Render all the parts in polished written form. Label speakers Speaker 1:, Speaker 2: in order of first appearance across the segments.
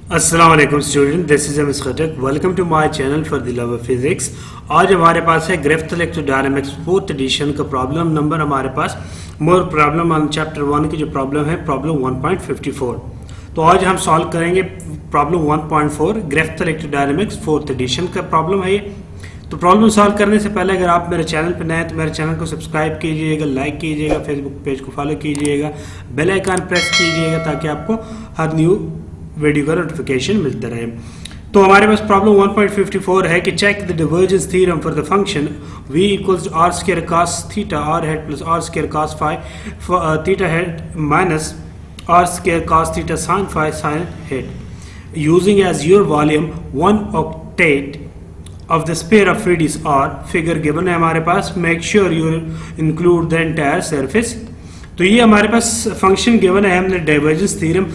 Speaker 1: अस्सलाम वालेकुम student, this is MS Khatak. Welcome to my channel for the love of physics. आज हमारे पास है ग्राफ इलेक्ट्रोडायनामिक्स फोर्थ एडिशन का प्रॉब्लम नंबर हमारे पास मोर प्रॉब्लम ऑन चैप्टर 1 की जो प्रॉब्लम है प्रॉब्लम 1.54। तो आज हम सॉल्व करेंगे problem 1.4 graph electrodynamics fourth edition का प्रॉब्लम है ये। तो प्रॉब्लम सॉल्व करने से पहले अगर आप मेरे चैनल पर नए हैं तो मेरे चैनल को सब्सक्राइब कीजिएगा, लाइक कीजिएगा, फेसबुक पेज को फॉलो कीजिएगा, बेल आइकन प्रेस कीजिएगा ताकि आपको हर न्यू वीडियो का नोटिफिकेशन मिलता रहे। तो हमारे पास प्रॉब्लम 1.54 है कि check the divergence theorem for the function v equals r square cos theta r hat plus r square cos phi theta hat minus r square cos theta sine phi sine hat using as your volume 1 octet of the sphere of radius r figure given है हमारे पास। Make sure you include the entire surface. तो ये हमारे पास function given है, हमने divergence theorem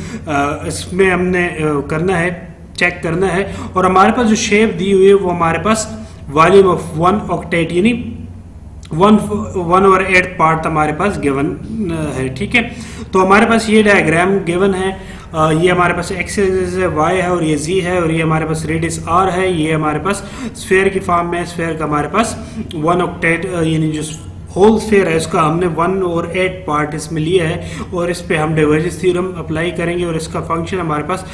Speaker 1: इसमें हमने करना है, चेक करना है। और हमारे पास जो शेप दी हुई है वो हमारे पास वॉल्यूम ऑफ 1 octet यानी 1/8 पार्ट हमारे पास गिवन है। ठीक है, तो हमारे पास ये डायग्राम गिवन है। ये हमारे पास एक्स है, वाई है और ये जी है और ये हमारे पास रेडियस आर है। ये हमारे पास स्फेयर की फॉर्म में, स्फेयर का हमारे पास 1 octet यानी जो होल स्फेयर है उसका हमने 1/8 पार्ट इसमें लिया है और इस पे हम डाइवर्जेंस थ्योरम अप्लाई करेंगे और इसका फंक्शन हमारे पास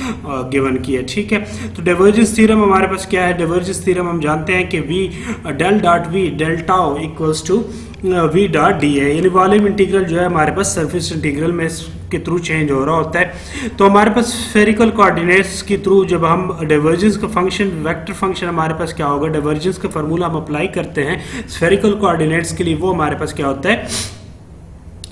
Speaker 1: गिवन किया। ठीक है, तो डाइवर्जेंस थ्योरम हमारे पास क्या है? डाइवर्जेंस थ्योरम हम जानते हैं कि v del dot v del tau equals to v dot d है, यानी वॉल्यूम इंटीग्रल जो है हमारे पास सरफेस इंटीग्रल में के थ्रू चेंज हो रहा होता है। तो हमारे पास स्फेरिकल कोऑर्डिनेट्स के थ्रू जब हम डाइवर्जेंस का फंक्शन, वेक्टर फंक्शन हमारे पास क्या होगा, डाइवर्जेंस का फार्मूला हम अप्लाई करते हैं स्फेरिकल कोऑर्डिनेट्स के लिए, वो हमारे पास क्या होता है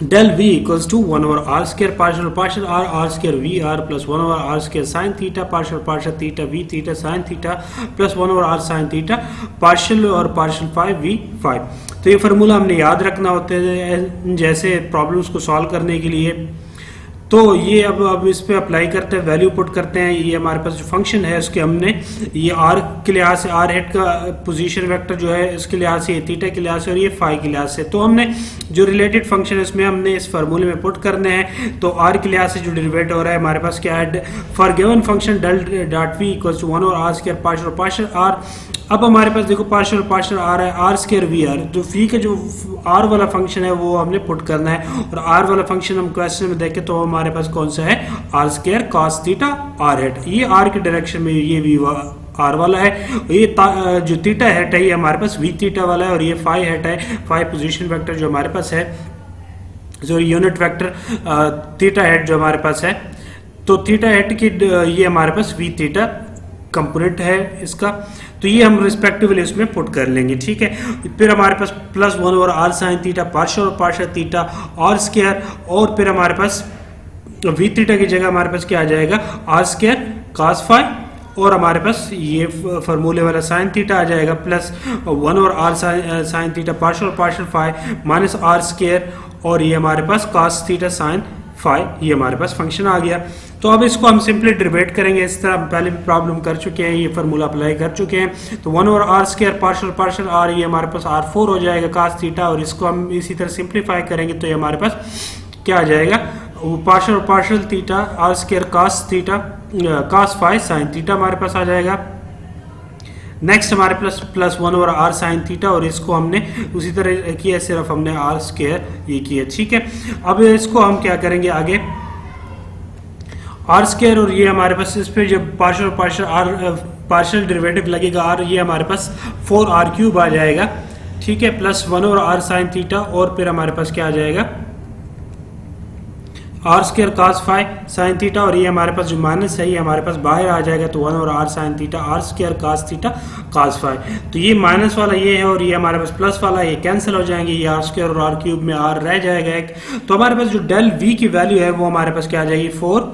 Speaker 1: del v equals to 1/r square partial r square v r plus 1/r square sin theta partial theta v theta sin theta plus 1/r sin theta partial और partial phi v phi। तो ये formula हमने याद रखना होता है जैसे problems को सॉल्व करने के लिए। तो ये अब इस पे अप्लाई करते हैं, वैल्यू पुट करते हैं। ये हमारे पास जो फंक्शन है उसके हमने ये आर के लिहाज से, आर हेड का पोजीशन वेक्टर जो है इसके लिहाज से, ये थीटा के लिहाज से और ये फाई के लिहाज से, तो हमने जो रिलेटेड फंक्शन है उसमें हमने इस फार्मूले में पुट करने हैं। तो आर के लिहाज से जो डेरिवेट हो रहा है हमारे पास क्या है, for given function del dot v equals to 1 और आर स्क्वायर पार्शियल आर। अब हमारे पास देखो पार्शियल आर है, आर स्क्वायर वी आर, जो फी का जो आर वाला फंक्शन है वो हमने पुट करना है। और आर वाला फंक्शन हम क्वेश्चन में देखें तो हमारे पास कौन सा है, r square cos theta r hat. ये आर के डायरेक्शन में ये वी आर वाला है, ये जो थीटा हेड है ये हमारे पास वी थीटा वाला है और ये फाई हेड है, फाई पोजीशन वेक्टर जो हमारे पास है, जो यूनिट वेक्टर थीटा हेड जो हमारे पास है। तो थीटा हेड की ये हमारे पास वी थीटा कंपोनेंट है इसका, तो ये हम रिस्पेक्टिवली इसमें पुट कर लेंगे। ठीक है, फिर हमारे पास प्लस 1 और r sine theta partial theta r square, और फिर हमारे पास वी थीटा की जगह हमारे पास क्या आ जाएगा, आर स्क्वायर कॉस फाई, और हमारे पास ये फार्मूले वाला साइन थीटा आ जाएगा प्लस 1 और r sine theta partial phi minus r square, और ये हमारे पास कॉस थीटा साइन फाई, ये हमारे पास फंक्शन आ गया। तो अब इसको हम सिंपली डेरिवेट करेंगे, इस तरह पहले भी प्रॉब्लम कर चुके हैं, ये फार्मूला अप्लाई कर चुके हैं। तो 1 और आर स्क्वायर पार्शियल आर, ये हमारे पास r4 हो जाएगा cos थीटा, और इसको हम इसी तरह सिंप्लीफाई करेंगे तो ये हमारे पास क्या आ जाएगा, partial theta r square cos theta cos phi sine theta हमारे पास आ जाएगा। नेक्स्ट हमारे प्लस 1 और आर साइन थीटा, और इसको हमने उसी तरह किया, सिर्फ हमने आर स्क्वायर ये किया। ठीक है, अब इसको हम क्या करेंगे आगे, आर स्क्वायर और ये हमारे पास इस पे जब पार्शियल डेरिवेटिव लगेगा आर, ये हमारे पास 4r³ आ जाएगा। ठीक है, प्लस 1 और आर साइन थीटा, और फिर हमारे पास क्या आ जाएगा, r square cos phi sine theta, और ये हमारे पास जो माइनस है ये हमारे पास बाहर आ जाएगा। तो 1 और r sine theta r square cos theta cos phi, तो ये माइनस वाला ये है और ये हमारे पास प्लस वाला, ये कैंसिल हो जाएंगे, ये आर स्क्वायर और r³ में आर रह जाएगा एक। तो हमारे पास जो डेल वी की वैल्यू है वो हमारे पास क्या आ जाएगी, 4,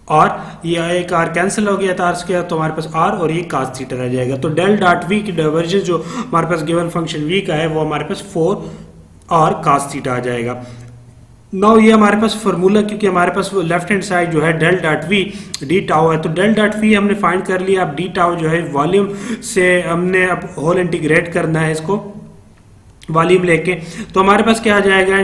Speaker 1: और ये एक आर कैंसिल हो गया था आर स्क्वायर, तो हमारे पास आर और ये cos थीटा रह जाएगा। तो डेल डॉट वी की डाइवर्जेंस जो हमारे पास गिवन फंक्शन वी का है वो हमारे पास 4 और cos थीटा आ जाएगा। नाउ ये हमारे पास फार्मूला, क्योंकि हमारे पास लेफ्ट हैंड साइड जो है del dot v d tau है, तो डेल डॉट वी हमने फाइंड कर लिया। अब डी टाउ जो है वॉल्यूम से हमने अब होल इंटीग्रेट करना है इसको, वॉल्यूम लेके, तो हमारे पास क्या आ जाएगा,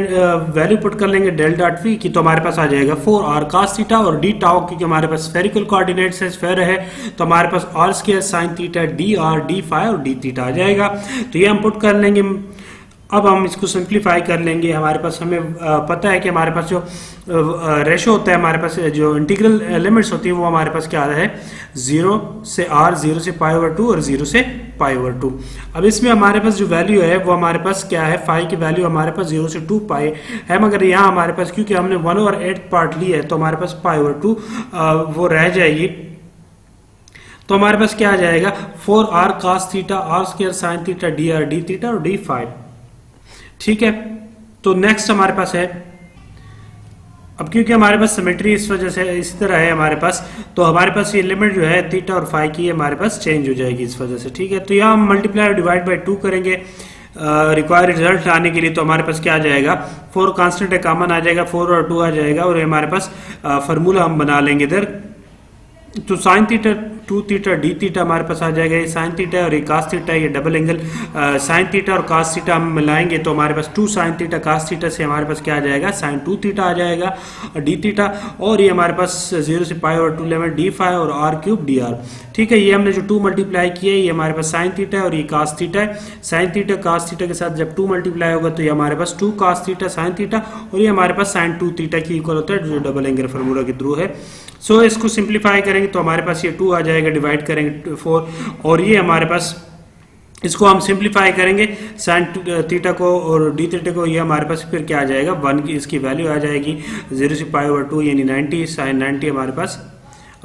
Speaker 1: वैल्यू पुट कर लेंगे डेल डॉट वी की, तो हमारे पास आ जाएगा 4r cos थीटा और डी टाउ, क्योंकि हमारे पास स्फेरिकल कोऑर्डिनेट्स है, स्फेयर है, तो हमारे पास r square sine theta d r d phi और डी थीटा आ जाएगा। तो ये हम पुट कर लेंगे। अब हम इसको सिंप्लीफाई कर लेंगे। हमारे पास हमें पता है कि हमारे पास जो रेशो होता है, हमारे पास जो इंटीग्रल लिमिट्स होती है वो हमारे पास क्या है, 0 से r, 0 से पाई ओवर 2 और 0 से पाई ओवर 2। अब इसमें हमारे पास जो वैल्यू है वो हमारे पास क्या है, फाई की वैल्यू हमारे पास 0 से 2 पाई है, मगर यहाँ हमारे पास क्योंकि हमने 1/8 पार्ट लिया है तो हमारे पास पाई ओवर 2 वो रह जाएगी। तो हमारे पास क्या आ जाएगा, 4r cos theta, r square sine theta, d r D theta और डी फाई। ठीक है, तो नेक्स्ट हमारे पास है, अब क्योंकि हमारे पास सिमेट्री इस वजह से इसी तरह है हमारे पास, तो हमारे पास ये लिमिट जो है थीटा और फाई की हमारे पास चेंज हो जाएगी इस वजह से। ठीक है, तो यहाँ हम मल्टीप्लाई और डिवाइड बाय 2 करेंगे रिक्वायर्ड रिजल्ट आने के लिए। तो हमारे पास क्या आ जाएगा, 4 कांस्टेंट है, कॉमन आ जाएगा, 4 और 2 आ जाएगा और हमारे पास फार्मूला हम बना लेंगे इधर। तो sine theta 2 theta d theta हमारे पास आ जाएगा, ये साइन थीटा है और ये कास थीटा है, ये डबल एंगल साइन थीटा और कास थीटा हम मिलाएंगे तो हमारे पास 2 साइन थीटा कास थीटा से हमारे पास क्या आ जाएगा, साइन 2 थीटा आ जाएगा डी थीटा, और ये हमारे पास 0 से पाई और 2 लेवल डी फाई और आर क्यूब डी आर। ठीक है, ये हमने जो 2 मल्टीप्लाई किए ये हमारे पास साइन थीटा है और ये कास थीटा है। साइन थीटा कास थीटा के साथ जब 2 मल्टीप्लाई होगा तो ये हमारे पास 2 कास थीटा साइन थीटा और ये हमारे पास साइन 2 थीटा की इक्वल होता है जो डबल एंगल फार्मूला के थ्रू है। सो इसको सिंप्लीफाई करेंगे तो हमारे पास ये 2 आ जाएगा, डिवाइड करेंगे 4 और ये हमारे पास इसको हम सिंप्लीफाई करेंगे साइन थीटा को और डी थीटा को, ये हमारे पास फिर क्या आ जाएगा 1 की इसकी वैल्यू आ जाएगी 0 से पाई ओवर 2 यानी 90 साइन 90 हमारे पास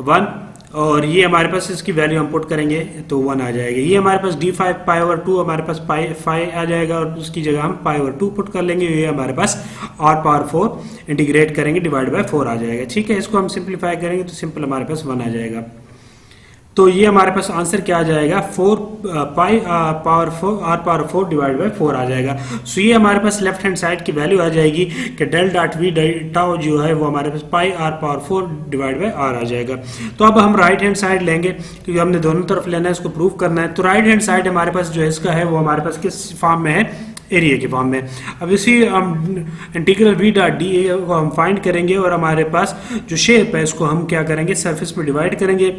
Speaker 1: 1 और ये हमारे पास इसकी वैल्यू हम पुट करेंगे तो 1 आ जाएगा। ये हमारे पास डी फाई पाई ओवर 2 हमारे पास पाई आ जाएगा और उसकी जगह हम पाई ओवर 2 पुट कर लेंगे। ये हमारे पास r पावर 4 इंटीग्रेट करेंगे डिवाइड बाय 4 आ जाएगा। ठीक है, इसको हम सिंप्लीफाई करेंगे तो सिंपल हमारे पास 1 आ जाएगा। तो ये हमारे पास आंसर क्या आ जाएगा, 4 pi power 4 r power 4 divide by 4 आ जाएगा। सो ये हमारे पास लेफ्ट हैंड साइड की वैल्यू आ जाएगी कि डेल डॉट वी टाउ जो है वो हमारे पास पाई r power 4 divide bye r आ जाएगा। तो अब हम राइट हैंड साइड लेंगे क्योंकि हमने दोनों तरफ लेना है, इसको प्रूव करना है। तो राइट हैंड साइड हमारे पास जो है इसका है वो हमारे पास किस फॉर्म में है, एरिया के फॉर्म में। अब इसी हम इंटीग्रल v डॉट डी को हम फाइंड करेंगे और हमारे पास जो शेप है इसको हम क्या करेंगे, सरफेस पे डिवाइड करेंगे।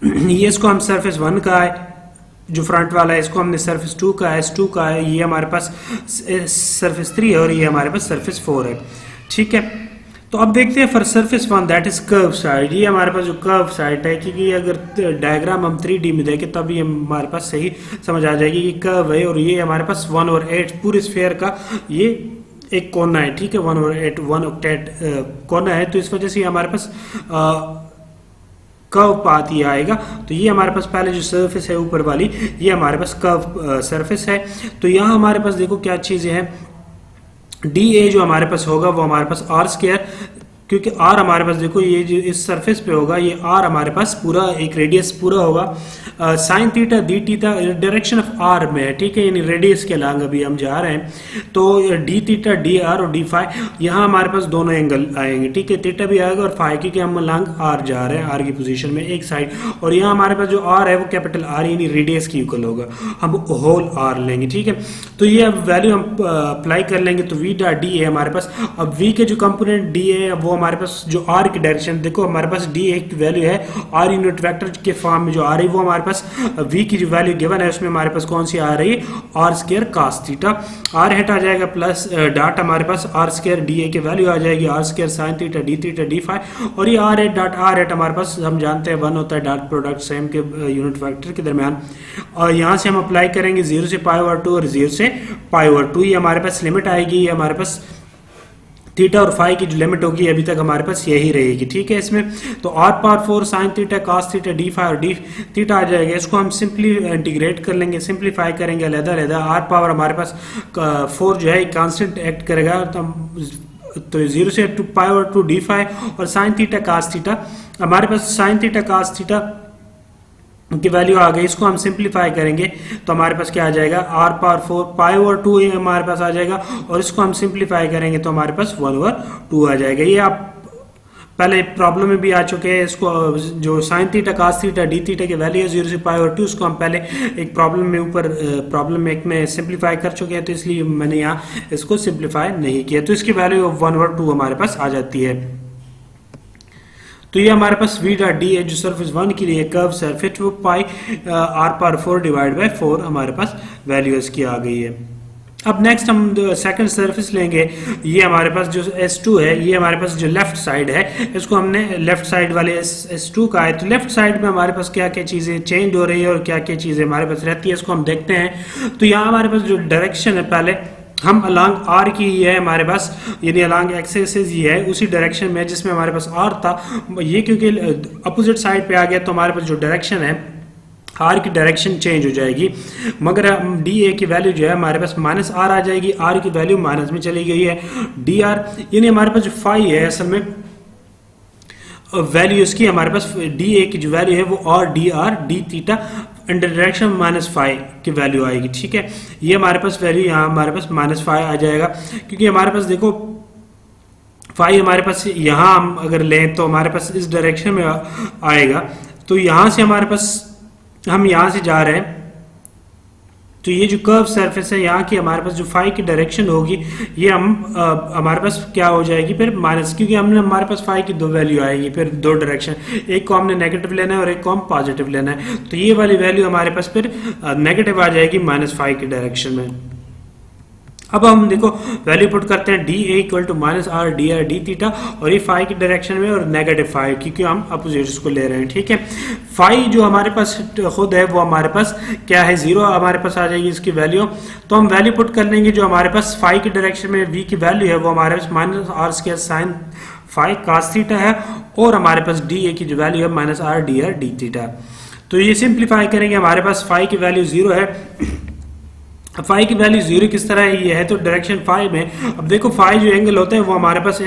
Speaker 1: ये इसको हम सरफेस 1 का है जो फ्रंट वाला है, इसको हमने सरफेस 2 का है, S2 का है, ये हमारे पास सरफेस 3 है और ये हमारे पास सरफेस 4 है। ठीक है, तो अब देखते हैं for surface 1 that is curve side. ये हमारे पास जो कर्व साइड है, क्योंकि अगर डायग्राम हम 3D में देखें तब ये हमारे पास सही समझ आ जाएगी कि कर्व है और ये हमारे पास 1/8 पूरे स्फीयर का ये एक कोना है। ठीक है, 1/8 1 ऑक्टेट कोना है, तो इस वजह से हमारे पास कर्व पाथ ये आएगा। तो ये हमारे पास पहले जो सरफेस है ऊपर वाली ये हमारे पास कर्व सरफेस है। तो यहाँ हमारे पास देखो क्या चीजें हैं, डी ए जो हमारे पास होगा वो हमारे पास आर स्क्वायर, क्योंकि आर हमारे पास देखो ये जो इस सरफेस पे होगा ये आर हमारे पास पूरा एक रेडियस पूरा होगा। Sine theta d theta direction of r में है। ठीक है, यानी रेडियस के अलग अभी हम जा रहे हैं। तो डी थीटा डी आर और डी फाई यहाँ हमारे पास दोनों एंगल आएंगे। ठीक है, थीटा भी आएगा और फाई क्योंकि हम अलग आर जा रहे हैं, आर की पोजीशन में एक साइड, और यहाँ हमारे पास जो आर है वो कैपिटल आर यानी रेडियस की इक्वल होगा, हम होल आर लेंगे। ठीक है, तो ये अब वैल्यू हम अप्लाई कर लेंगे। तो वी डॉट डी है हमारे पास, अब वी के जो कंपोनेंट डी है वो हमारे पास जो आर की डायरेक्शन देखो हमारे पास डी ए की वैल्यू है आर यूनिट वेक्टर के फॉर्म में जो आ रही है वो हमारे पास वी की जो वैल्यू गिवन है उसमें हमारे पास कौन सी आ रही है, r square cos theta. R hat आ जाएगा प्लस डॉट हमारे पास आर स्क्वायर डी ए की वैल्यू आ जाएगी r square sine theta d phi, और ये r hat dot r hat हमारे पास हम जानते हैं 1 होता है डॉट प्रोडक्ट सेम के यूनिट वेक्टर के दरमियान। और यहाँ से हम अप्लाई करेंगे 0 से पाई ओवर 2 और 0 से पाई ओवर 2, ये हमारे पास लिमिट आएगी। ये हमारे पास थीटा और फाई की जो लिमिट होगी अभी तक हमारे पास यही रहेगी। ठीक है, इसमें तो r power 4 sine theta cos theta d phi और डी थीटा आ जाएगा। इसको हम सिंपली इंटीग्रेट कर लेंगे, सिंप्लीफाई करेंगे अलग-अलग। आर पावर हमारे पास 4 जो है कांस्टेंट एक्ट करेगा तो 0 से पाई ओवर 2 डी फाई और साइन थीटा कास थीटा हमारे पास साइन थीटा कास थीटा की वैल्यू आ गई। इसको हम सिंप्लीफाई करेंगे तो हमारे पास क्या आ जाएगा, आर पावर 4 पाई ओवर 2 हमारे पास आ जाएगा, और इसको हम सिंप्लीफाई करेंगे तो हमारे पास 1/2 आ जाएगा। ये आप पहले प्रॉब्लम में भी आ चुके हैं। इसको जो sine theta cos theta d theta की वैल्यू है 0 से पाई और 2, उसको हम पहले एक प्रॉब्लम में ऊपर प्रॉब्लम में एक में सिंप्लीफाई कर चुके हैं, तो इसलिए मैंने यहाँ इसको सिंप्लीफाई नहीं किया। तो इसकी वैल्यू 1/2 हमारे पास आ जाती है। तो ये हमारे पास v डॉट डी है जो सरफेस 1 के लिए कर्व सरफेस, वो पाई r/4 डिवाइड बाय 4 हमारे पास वैल्यू इसकी आ गई है। अब नेक्स्ट हम सेकंड सरफेस लेंगे। ये हमारे पास जो S2 है, ये हमारे पास जो लेफ्ट साइड है, इसको हमने लेफ्ट साइड वाले S2 का है। तो लेफ्ट साइड में हमारे पास क्या क्या चीज़ें चेंज हो रही है और क्या क्या चीज़ें हमारे पास रहती है, इसको हम देखते हैं। तो यहाँ हमारे पास जो डायरेक्शन है, पहले हम अलांग आर की ही है हमारे पास, यानी अलांग एक्स एक्सिस ही है उसी डायरेक्शन में जिसमें हमारे पास आर था। ये क्योंकि अपोजिट साइड पे आ गया तो हमारे पास जो डायरेक्शन है आर की डायरेक्शन चेंज हो जाएगी, मगर डी ए की वैल्यू जो है हमारे पास माइनस आर आ जाएगी, आर की वैल्यू माइनस में चली गई है। डी आर यानी हमारे पास जो फाई है असल में वैल्यू इसकी हमारे पास डी ए की जो वैल्यू है वो R D theta under direction -5 की वैल्यू आएगी। ठीक है, ये हमारे पास वैल्यू यहाँ हमारे पास -5 आ जाएगा, क्योंकि हमारे पास देखो फाई हमारे पास यहाँ हम अगर लें तो हमारे पास इस डायरेक्शन में आएगा। तो यहाँ से हमारे पास हम यहाँ से जा रहे हैं, तो ये जो कर्व सरफेस है यहाँ की हमारे पास जो फाई की डायरेक्शन होगी ये हम हमारे पास क्या हो जाएगी फिर माइनस, क्योंकि हमने हमारे पास फाई की 2 वैल्यू आएगी, फिर 2 डायरेक्शन, एक को हमने नेगेटिव लेना है और एक को हम पॉजिटिव लेना है। तो ये वाली वैल्यू हमारे पास फिर नेगेटिव आ जाएगी -5 की डायरेक्शन में। अब हम देखो वैल्यू पुट करते हैं d a equal to -r d theta, और ये फाई की डायरेक्शन में और -5 क्योंकि हम अपोजिट्स को ले रहे हैं। ठीक है, फाई जो हमारे पास खुद है वो हमारे पास क्या है 0 हमारे पास आ जाएगी इसकी वैल्यू। तो हम वैल्यू पुट कर लेंगे जो हमारे पास फाई की डायरेक्शन में v की वैल्यू है वो हमारे पास -r² sine phi cos theta है, और हमारे पास डी ए की जो वैल्यू है -r डी थीटा। तो ये सिंप्लीफाई करेंगे, हमारे पास फाई की वैल्यू 0 है। फाई की वैल्यू 0 किस तरह है, ये है तो डायरेक्शन फाई में। अब देखो फाई जो एंगल होता है वो हमारे पास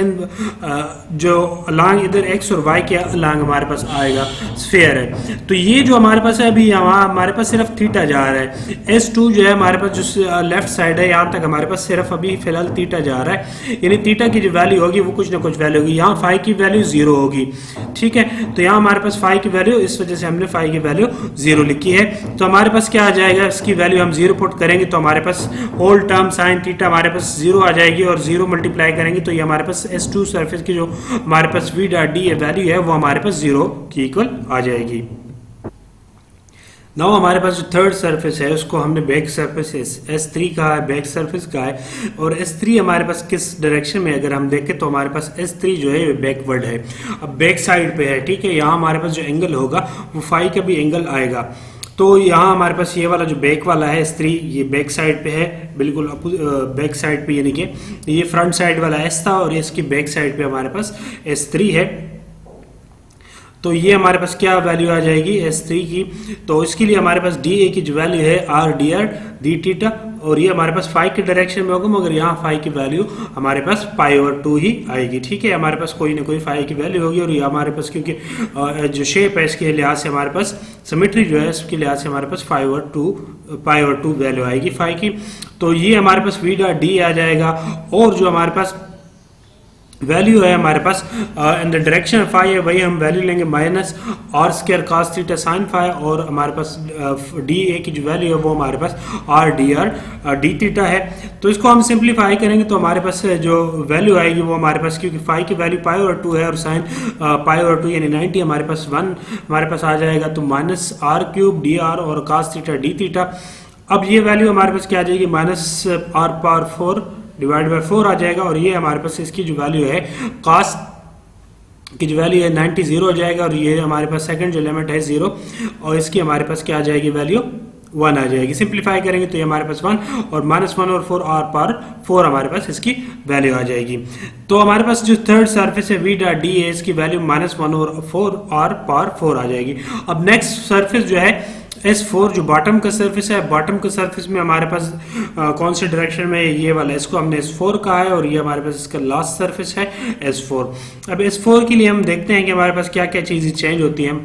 Speaker 1: जो अलांग इधर एक्स और वाई के अलांग हमारे पास आएगा स्फीयर है। तो ये जो हमारे पास है अभी यहाँ हमारे पास सिर्फ थीटा जा रहा है। S2 जो है हमारे पास जो लेफ्ट साइड है यहाँ तक हमारे पास सिर्फ अभी फिलहाल थीटा जा रहा है, यानी थीटा की जो वैल्यू होगी वो कुछ ना कुछ वैल्यू होगी। यहाँ फाई की वैल्यू 0 होगी। ठीक है, तो यहाँ हमारे पास फाई की वैल्यू, इस वजह से हमने फाई की वैल्यू 0 लिखी है। तो हमारे पास क्या आ जाएगा, इसकी वैल्यू हम 0 पुट करेंगे तो हमारे पास होल टर्म साइन थीटा हमारे पास 0 आ जाएगी, और 0 मल्टीप्लाई करेंगे तो ये हमारे पास S2 सरफेस की जो हमारे पास v डॉट डी वैल्यू है वो हमारे पास 0 की इक्वल आ जाएगी। नाउ हमारे पास जो थर्ड सरफेस है उसको हमने बैक सरफेस S3 कहा है, बैक सरफेस का है। और S3 हमारे पास किस डायरेक्शन में अगर हम देखें तो हमारे पास S3 जो है बैकवर्ड है, अब बैक साइड पे है। ठीक है, यहाँ हमारे पास जो एंगल होगा वो फाई का भी एंगल आएगा। तो यहाँ हमारे पास ये वाला जो बैक वाला है S3 ये बैक साइड पे है, बिल्कुल बैक साइड पे, यानी कि ये फ्रंट साइड वाला S था और इसकी बैक साइड पे हमारे पास S3 है। तो ये हमारे पास क्या वैल्यू आ जाएगी S3 की, तो इसके लिए हमारे पास DA की जो वैल्यू है r डी थीटा, और ये हमारे पास फाई के डायरेक्शन में होगा, मगर यहाँ फाई की वैल्यू हमारे पास π/2 ही आएगी। ठीक है, हमारे पास कोई ना कोई फाई की वैल्यू होगी, और ये हमारे पास क्योंकि जो शेप है इसके लिहाज से हमारे पास सिमेट्री जो है इसके लिहाज से हमारे पास π/2 वैल्यू आएगी फाई की। तो ये हमारे पास v डॉट डी आ जाएगा, और जो हमारे पास वैल्यू है हमारे पास इन द डायरेक्शन फाई है वही हम वैल्यू लेंगे -r² cos theta sin phi, और हमारे पास डी ए की जो वैल्यू है वो हमारे पास r डी थीटा है। तो इसको हम सिंप्लीफाई करेंगे तो हमारे पास जो वैल्यू आएगी वो हमारे पास, क्योंकि फाई की वैल्यू π/2 है और साइन π/2 यानी 90 हमारे पास 1 हमारे पास आ जाएगा, तो -r³ dr और cos थीटा डी थीटा। अब ये वैल्यू हमारे पास क्या आ जाएगी, -r⁴ डिवाइड बाय 4 आ जाएगा, और ये हमारे पास इसकी जो वैल्यू है cos की जो वैल्यू है 90 0 हो जाएगा, और ये हमारे पास सेकंड जो लिमिट है 0, और इसकी हमारे पास क्या आ जाएगी वैल्यू 1 आ जाएगी। सिंप्लीफाई करेंगे तो ये हमारे पास 1 और -1 और 4 r⁴ हमारे पास इसकी वैल्यू आ जाएगी। तो हमारे पास जो थर्ड सरफेस है v डॉट डी है इसकी वैल्यू -1 और 4 r⁴ आ जाएगी। अब नेक्स्ट सरफेस जो है S4 जो बॉटम का सरफेस है, बॉटम का सरफेस में हमारे पास कौन से डायरेक्शन में ये वाला, इसको हमने S4 कहा है, और ये हमारे पास इसका लास्ट सरफेस है S4। अब S4 के लिए हम देखते हैं कि हमारे पास क्या क्या चीज़ें चेंज होती हैं।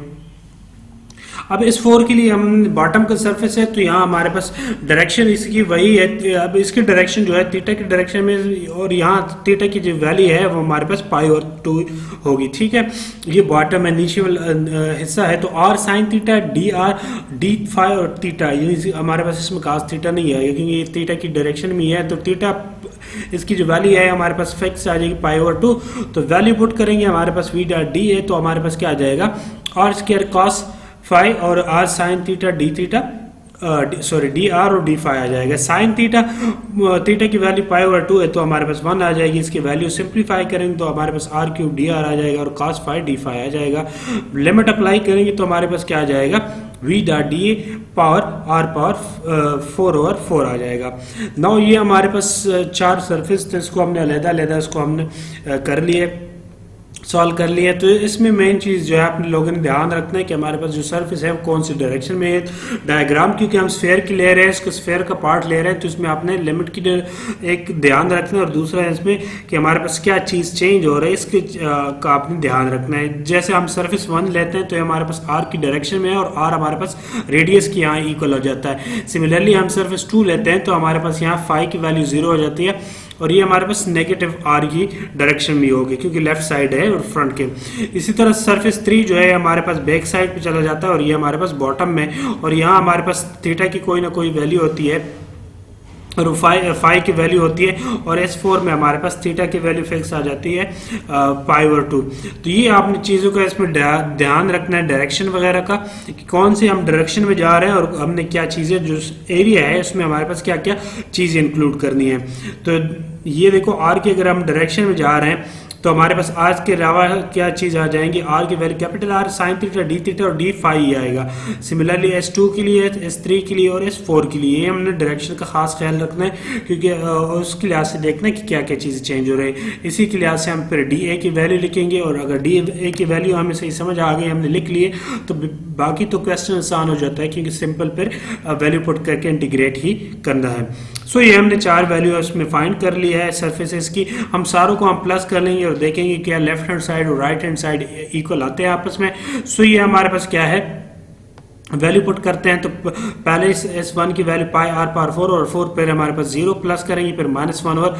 Speaker 1: अब इस 4 के लिए हम बॉटम का सरफेस है तो यहाँ हमारे पास डायरेक्शन इसकी वही है। अब इसकी डायरेक्शन जो है थीटा की डायरेक्शन में, और यहाँ थीटा की जो वैल्यू है वो हमारे पास π/2 होगी, ठीक है। ये बॉटम है, नीचे वाला हिस्सा है। तो r sin theta, dr, d phi और थीटा, यानी हमारे पास इसमें खास थीटा नहीं है क्योंकि ये थीटा की डायरेक्शन में है। तो थीटा इसकी जो वैल्यू है हमारे पास फिक्स आ जाएगी π/2। तो वैल्यू पुट करेंगे, हमारे पास v डॉट d है तो हमारे पास क्या आ जाएगा r स्क्वायर cos फाई और r sin theta d theta, sorry D R और डी फाई आ जाएगा। साइन थीटा, थीटा की वैल्यू π/2 है तो हमारे पास 1 आ जाएगी। इसकी वैल्यू सिंप्लीफाई करेंगे तो हमारे पास r³ डी आर आ जाएगा और cos फाई डी फाई आ जाएगा। लिमिट अप्लाई करेंगे तो हमारे पास क्या आ जाएगा v dot D power r power 4/4 आ जाएगा। नाउ ये हमारे पास 4 सरफेस थे, इसको हमने अलग-अलग इसको हमने कर लिए, सॉल्व कर लिया। तो इसमें मेन चीज़ जो है अपने लोगों ने ध्यान रखना है कि हमारे पास जो सरफेस है वो कौन सी डायरेक्शन में है। डायग्राम क्योंकि हम स्फेयर की ले रहे हैं, इसको स्फेयर का पार्ट ले रहे हैं, तो इसमें आपने लिमिट की एक ध्यान रखना है और दूसरा है इसमें कि हमारे पास क्या चीज़ चेंज हो रहा है इसके का आपने ध्यान रखना है। जैसे हम सरफेस 1 लेते हैं तो हमारे पास r की डायरेक्शन में है और r हमारे पास रेडियस की यहाँ इक्वल हो जाता है। सिमिलरली हम सरफेस 2 लेते हैं तो हमारे पास यहाँ फाई की वैल्यू 0 हो जाती है और ये हमारे पास नेगेटिव r की डायरेक्शन में होगी क्योंकि लेफ्ट साइड है और फ्रंट के। इसी तरह सरफेस 3 जो है हमारे पास बैक साइड पे चला जाता है और ये हमारे पास बॉटम में, और यहाँ हमारे पास थीटा की कोई ना कोई वैल्यू होती है और फाई की वैल्यू होती है और S4 में हमारे पास थीटा की वैल्यू फिक्स आ जाती है π/2। तो ये आपने चीज़ों का इसमें ध्यान रखना है डायरेक्शन वगैरह का कि कौन से हम डायरेक्शन में जा रहे हैं और हमने क्या चीज़ें, जो एरिया है उसमें हमारे पास क्या क्या चीज़ें इंक्लूड करनी है। तो ये देखो r की अगर हम डायरेक्शन में जा रहे हैं तो हमारे पास r के अलावा क्या चीज़ आ जाएंगी, r की value capital R sine theta d theta और d फाई आएगा। सिमिलरली S2 के लिए, S3 के लिए और S4 के लिए ये हमने डायरेक्शन का खास ख्याल रखना है क्योंकि उसके लिहाज से देखना है कि क्या क्या चीज़ें चेंज हो रही है। इसी के लिहाज से हम फिर DA की वैल्यू लिखेंगे और अगर DA की वैल्यू हमें सही समझ आ गई, हमने लिख लिए, तो बाकी तो क्वेश्चन आसान हो जाता है क्योंकि सिंपल फिर वैल्यू पुट करके इंटीग्रेट ही करना है। सो ये हमने 4 वैल्यू उसमें फाइंड कर लिया है सरफेसेस की। हम सारों को हम प्लस कर लेंगे और देखेंगे क्या लेफ्ट हैंड साइड और राइट हैंड साइड इक्वल आते हैं आपस में। सो ये हमारे पास क्या है, वैल्यू पुट करते हैं तो पहले S1 की वैल्यू πr/4 और 4 पर हमारे पास 0 प्लस करेंगे, फिर -1 और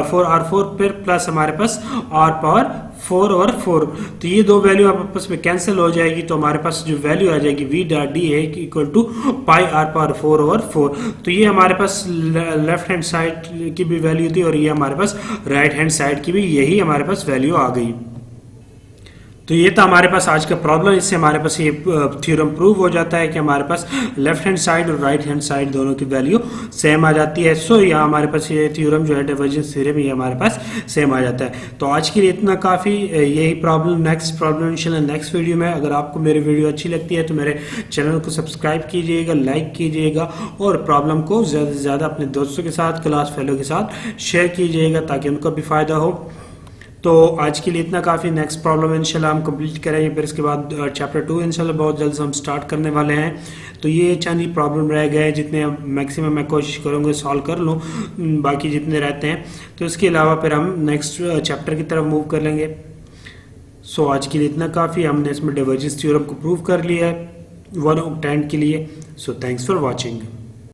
Speaker 1: 4r4 पर प्लस हमारे पास r/4/4। तो ये दो वैल्यू आपस में कैंसिल हो जाएगी तो हमारे पास जो वैल्यू आ जाएगी v डॉट डी है इक्वल टू πr/4/4। तो ये हमारे पास लेफ्ट हैंड साइड की भी वैल्यू थी और ये हमारे पास राइट हैंड साइड की भी यही हमारे पास वैल्यू आ गई। तो ये था हमारे पास आज का प्रॉब्लम। इससे हमारे पास ये थ्योरम प्रूव हो जाता है कि हमारे पास लेफ्ट हैंड साइड और राइट हैंड साइड दोनों की वैल्यू सेम आ जाती है। सो यहाँ हमारे पास ये थ्योरम जो है डाइवर्जेंस थ्योरम, ये हमारे पास सेम आ जाता है। तो आज के लिए इतना काफ़ी, यही प्रॉब्लम, नेक्स्ट प्रॉब्लम इंशाल्लाह नेक्स्ट वीडियो में। अगर आपको मेरी वीडियो अच्छी लगती है तो मेरे चैनल को सब्सक्राइब कीजिएगा, लाइक कीजिएगा और प्रॉब्लम को ज़्यादा से ज़्यादा अपने दोस्तों के साथ, क्लास फेलो के साथ शेयर कीजिएगा ताकि उनको भी फ़ायदा हो। तो आज के लिए इतना काफ़ी। नेक्स्ट प्रॉब्लम इंशाल्लाह हम कंप्लीट करेंगे, फिर इसके बाद चैप्टर 2 इंशाल्लाह बहुत जल्द हम स्टार्ट करने वाले हैं। तो ये चंद ही प्रॉब्लम रह गए, जितने मैक्सिमम मैं कोशिश करूँगा सॉल्व कर लूँ, बाकी जितने रहते हैं तो इसके अलावा फिर हम नेक्स्ट चैप्टर की तरफ मूव कर लेंगे। सो आज के लिए इतना काफ़ी। हमने इसमें डाइवर्जेंस थ्योरम को प्रूव कर लिया है 1 ऑक्टेंट के लिए। So thanks for watching.